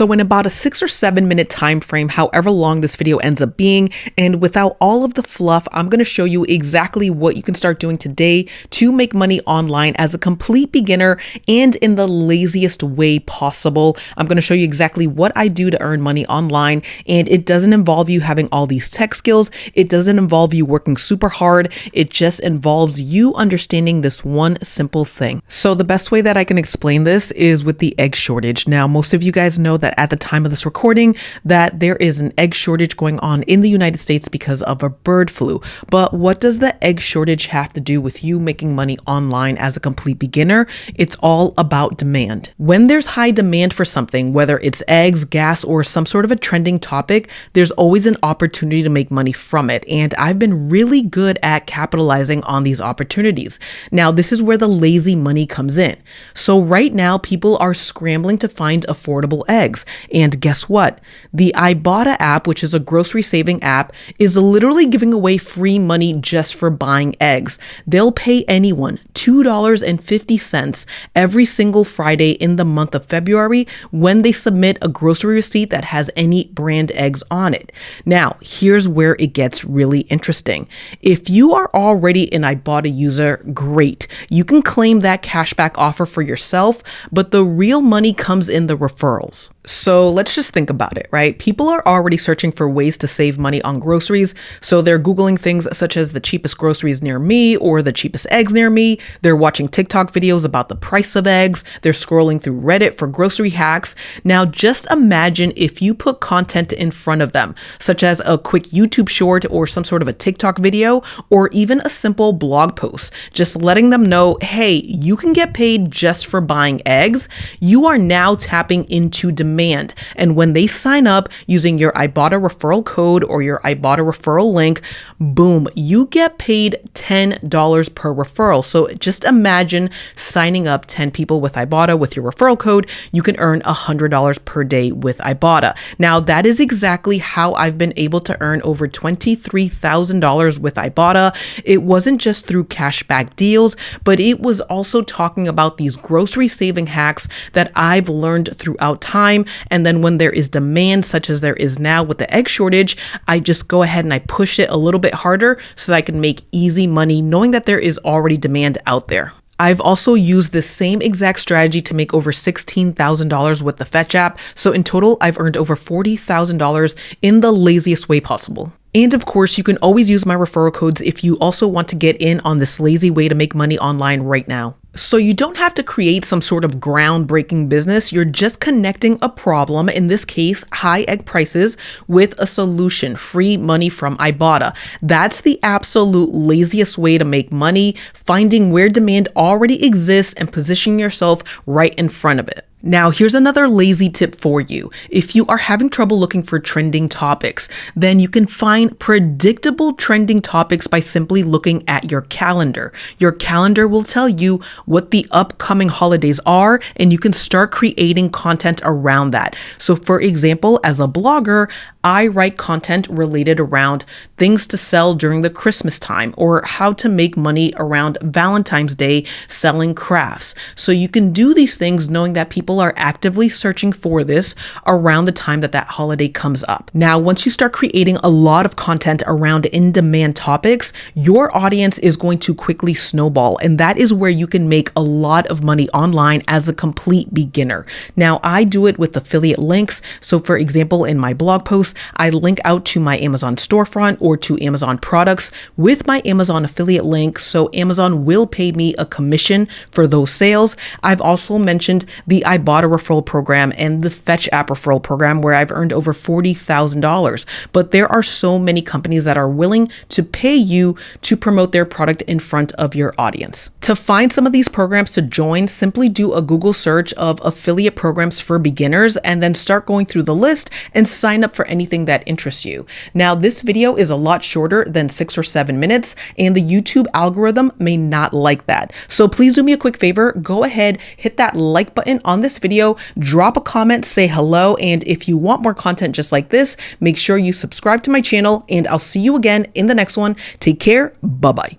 So in about a 6 or 7 minute time frame, however long this video ends up being, and without all of the fluff, I'm going to show you exactly what you can start doing today to make money online as a complete beginner and in the laziest way possible. I'm going to show you exactly what I do to earn money online, and it doesn't involve you having all these tech skills. It doesn't involve you working super hard. It just involves you understanding this one simple thing. So the best way that I can explain this is with the egg shortage. Now, most of you guys know that at the time of this recording that there is an egg shortage going on in the United States because of a bird flu. But what does the egg shortage have to do with you making money online as a complete beginner? It's all about demand. When there's high demand for something, whether it's eggs, gas, or some sort of a trending topic, there's always an opportunity to make money from it. And I've been really good at capitalizing on these opportunities. Now, this is where the lazy money comes in. So right now, people are scrambling to find affordable eggs. And guess what? The Ibotta app, which is a grocery saving app, is literally giving away free money just for buying eggs. They'll pay anyone $2.50 every single Friday in the month of February when they submit a grocery receipt that has any brand eggs on it. Now, here's where it gets really interesting. If you are already an Ibotta user, great. You can claim that cashback offer for yourself, but the real money comes in the referrals. So let's just think about it, right? People are already searching for ways to save money on groceries. So they're Googling things such as the cheapest groceries near me or the cheapest eggs near me. They're watching TikTok videos about the price of eggs. They're scrolling through Reddit for grocery hacks. Now, just imagine if you put content in front of them, such as a quick YouTube short or some sort of a TikTok video, or even a simple blog post, just letting them know, hey, you can get paid just for buying eggs. You are now tapping into demand. And when they sign up using your Ibotta referral code or your Ibotta referral link, boom, you get paid $10 per referral. So just imagine signing up 10 people with Ibotta with your referral code. You can earn $100 per day with Ibotta. Now, that is exactly how I've been able to earn over $23,000 with Ibotta. It wasn't just through cashback deals, but it was also talking about these grocery saving hacks that I've learned throughout time. And then when there is demand, such as there is now with the egg shortage, I just go ahead and I push it a little bit harder so that I can make easy money knowing that there is already demand out there. I've also used this same exact strategy to make over $16,000 with the Fetch app. So in total, I've earned over $40,000 in the laziest way possible. And of course, you can always use my referral codes if you also want to get in on this lazy way to make money online right now. So you don't have to create some sort of groundbreaking business. You're just connecting a problem, in this case, high egg prices, with a solution, free money from Ibotta. That's the absolute laziest way to make money, finding where demand already exists and positioning yourself right in front of it. Now, here's another lazy tip for you. If you are having trouble looking for trending topics, then you can find predictable trending topics by simply looking at your calendar. Your calendar will tell you what the upcoming holidays are, and you can start creating content around that. So for example, as a blogger, I write content related around things to sell during the Christmas time or how to make money around Valentine's Day selling crafts. So you can do these things knowing that people are actively searching for this around the time that holiday comes up. Now, once you start creating a lot of content around in-demand topics, your audience is going to quickly snowball, and that is where you can make a lot of money online as a complete beginner. Now, I do it with affiliate links. So for example, in my blog post, I link out to my Amazon storefront or to Amazon products with my Amazon affiliate link. So Amazon will pay me a commission for those sales. I've also mentioned the Ibotta referral program and the Fetch app referral program where I've earned over $40,000. But there are so many companies that are willing to pay you to promote their product in front of your audience. To find some of these programs to join, simply do a Google search of affiliate programs for beginners and then start going through the list and sign up for anything that interests you. Now, this video is a lot shorter than 6 or 7 minutes, and the YouTube algorithm may not like that. So please do me a quick favor, go ahead, hit that like button on this video, drop a comment, say hello, and if you want more content just like this, make sure you subscribe to my channel, and I'll see you again in the next one. Take care. Bye-bye.